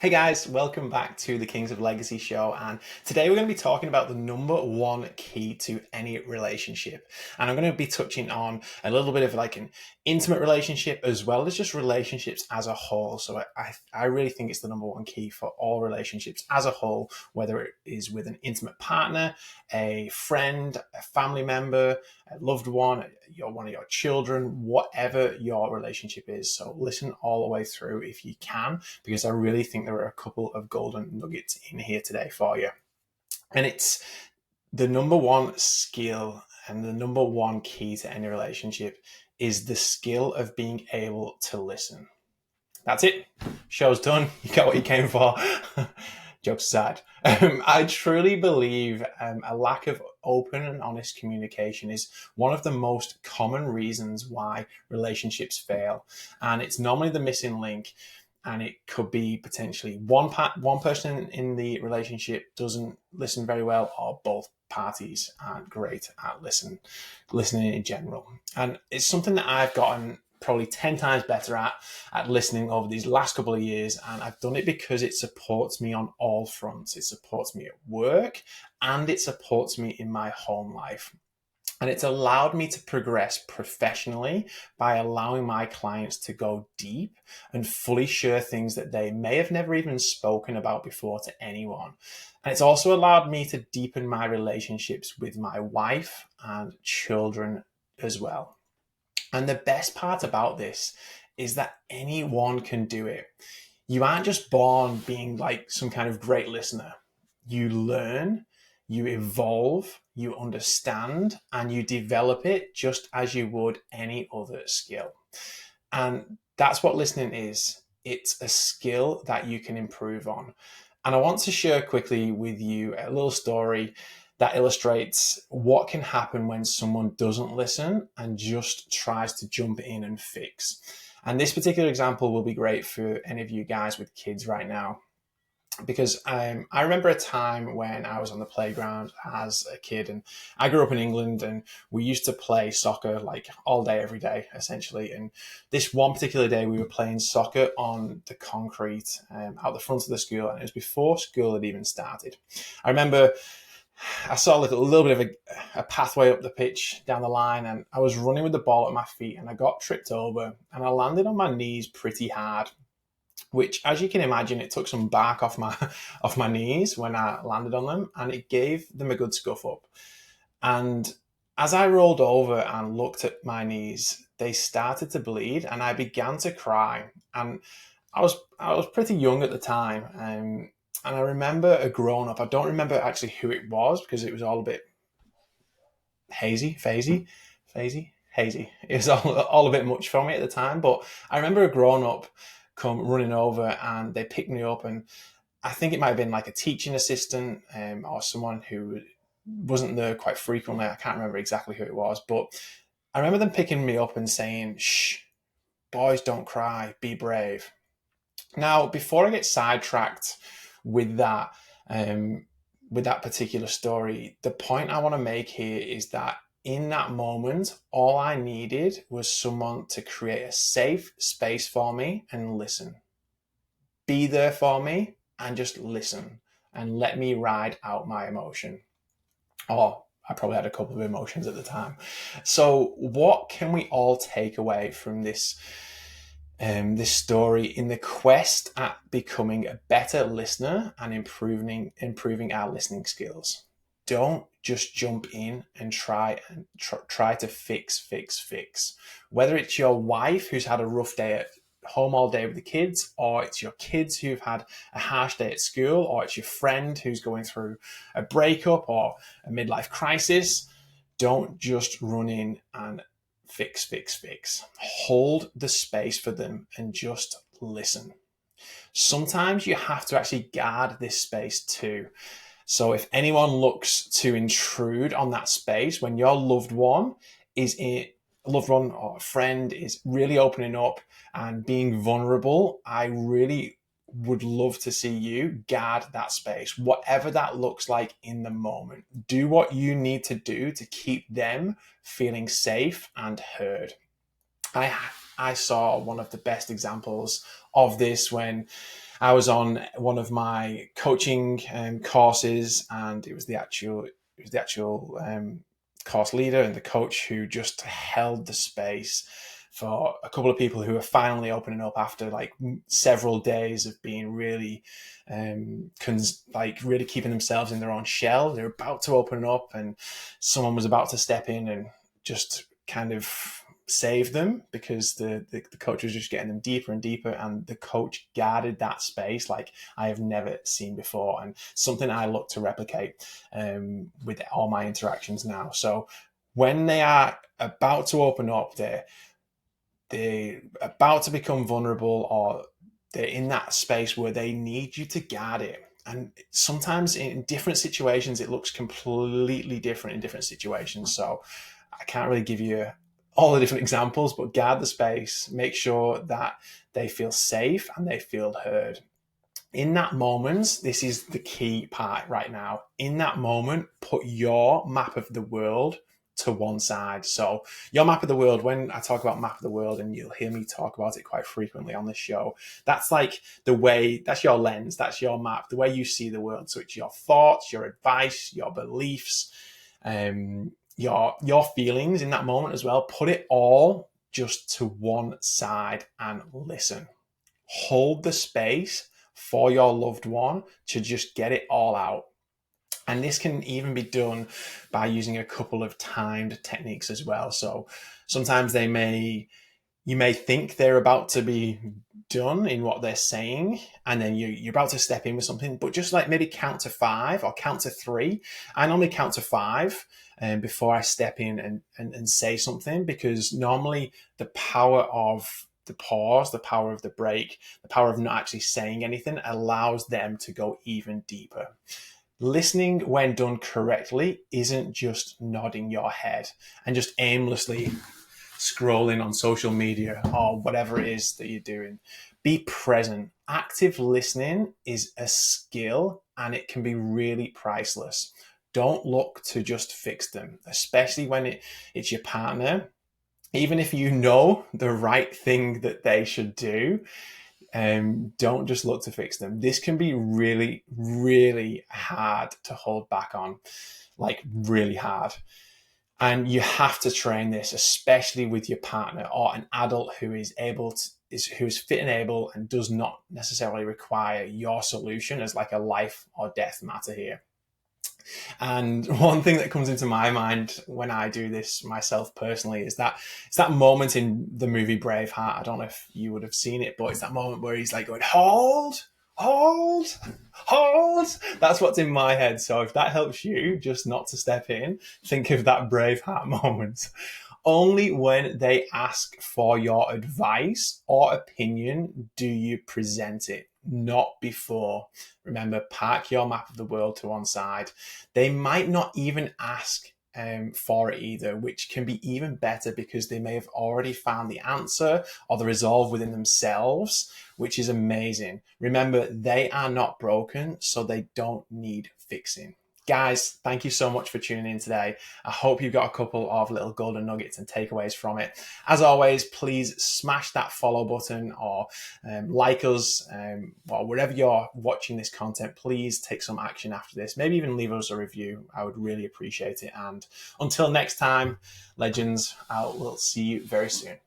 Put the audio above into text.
Hey guys, welcome back to the Kings of Legacy show. And today we're going to be talking about the number one key to any relationship. And I'm going to be touching on a little bit of like an intimate relationship as well as just relationships as a whole. So I really think it's the number one key for all relationships as a whole, whether it is with an intimate partner, a friend, a family member, a loved one, one of your children, whatever your relationship is. So listen all the way through if you can, because I really think there are a couple of golden nuggets in here today for you. And it's the number one skill and the number one key to any relationship is the skill of being able to listen. That's it. Show's done. You got what you came for. Jokes aside, I truly believe a lack of open and honest communication is one of the most common reasons why relationships fail. And it's normally the missing link. And it could be potentially one person in the relationship doesn't listen very well, or both parties aren't great at listening in general. And it's something that I've gotten probably 10 times better at listening over these last couple of years. And I've done it because it supports me on all fronts. It supports me at work and it supports me in my home life. And it's allowed me to progress professionally by allowing my clients to go deep and fully share things that they may have never even spoken about before to anyone. And it's also allowed me to deepen my relationships with my wife and children as well. And the best part about this is that anyone can do it. You aren't just born being like some kind of great listener. You learn, you evolve, you understand, and you develop it just as you would any other skill. And that's what listening is. It's a skill that you can improve on. And I want to share quickly with you a little story that illustrates what can happen when someone doesn't listen and just tries to jump in and fix. And this particular example will be great for any of you guys with kids right now, because I remember a time when I was on the playground as a kid, and I grew up in England, and we used to play soccer like all day, every day, essentially. And this one particular day, we were playing soccer on the concrete out the front of the school, and it was before school had even started. I remember I saw a little bit of a pathway up the pitch down the line, and I was running with the ball at my feet, and I got tripped over, and I landed on my knees pretty hard, which, as you can imagine, it took some bark off my off my knees when I landed on them, and it gave them a good scuff up. And as I rolled over and looked at my knees, they started to bleed, and I began to cry. And I was pretty young at the time, and I remember a grown up. I don't remember actually who it was because it was all a bit hazy. It was all a bit much for me at the time. But I remember a grown up come running over and they picked me up, and I think it might have been like a teaching assistant or someone who wasn't there quite frequently. I can't remember exactly who it was, but I remember them picking me up and saying, "Shh, boys, don't cry. Be brave." Now, before I get sidetracked with that, um, with that particular story, the point I want to make here is that in that moment, all I needed was someone to create a safe space for me and listen. Be there for me and just listen and let me ride out my emotion. Or I probably had a couple of emotions at the time. So, what can we all take away from this story in the quest at becoming a better listener and improving our listening skills? Don't just jump in and try to fix. Whether it's your wife who's had a rough day at home all day with the kids, or it's your kids who've had a harsh day at school, or it's your friend who's going through a breakup or a midlife crisis, don't just run in and fix. Hold the space for them and just listen. Sometimes you have to actually guard this space too. So if anyone looks to intrude on that space when your loved one or a friend is really opening up and being vulnerable, I really would love to see you guard that space, whatever that looks like in the moment. Do what you need to do to keep them feeling safe and heard. I saw one of the best examples of this when I was on one of my coaching courses, and it was the actual course leader and the coach who just held the space for a couple of people who are finally opening up after like several days of being really really keeping themselves in their own shell. They're about to open up, and someone was about to step in and just kind of save them, because the coach was just getting them deeper and deeper, and the coach guarded that space like I have never seen before, and something I look to replicate with all my interactions now. So when they are about to open up, they're about to become vulnerable, or they're in that space where they need you to guard it. And sometimes in different situations, it looks completely different in different situations. So I can't really give you all the different examples, but guard the space, make sure that they feel safe and they feel heard. In that moment, this is the key part right now. In that moment, put your map of the world to one side. So your map of the world, when I talk about map of the world, and you'll hear me talk about it quite frequently on this show, that's like that's your lens, that's your map, the way you see the world. So it's your thoughts, your advice, your beliefs, your feelings in that moment as well. Put it all just to one side and listen. Hold the space for your loved one to just get it all out. And this can even be done by using a couple of timed techniques as well. So sometimes you may think they're about to be done in what they're saying, and then you're about to step in with something, but just like maybe count to 5 or count to 3. I normally count to 5 before I step in and say something, because normally the power of the pause, the power of the break, the power of not actually saying anything allows them to go even deeper. Listening, when done correctly, isn't just nodding your head and just aimlessly scrolling on social media or whatever it is that you're doing. Be present. Active listening is a skill, and it can be really priceless. Don't look to just fix them, especially when it's your partner. Even if you know the right thing that they should do, don't just look to fix them. This can be really, really hard to hold back on, like really hard. And you have to train this, especially with your partner or an adult who is who is fit and able and does not necessarily require your solution as like a life or death matter here. And one thing that comes into my mind when I do this myself personally is that it's that moment in the movie Braveheart. I don't know if you would have seen it, but it's that moment where he's like going, hold, hold, hold. That's what's in my head. So if that helps you just not to step in, think of that Braveheart moment. Only when they ask for your advice or opinion do you present it, not before. Remember, park your map of the world to one side. They might not even ask for it either, which can be even better, because they may have already found the answer or the resolve within themselves, which is amazing. Remember, they are not broken, so they don't need fixing. Guys, thank you so much for tuning in today. I hope you got a couple of little golden nuggets and takeaways from it. As always, please smash that follow button, or like us, or wherever you're watching this content. Please take some action after this. Maybe even leave us a review. I would really appreciate it. And until next time, legends, I will see you very soon.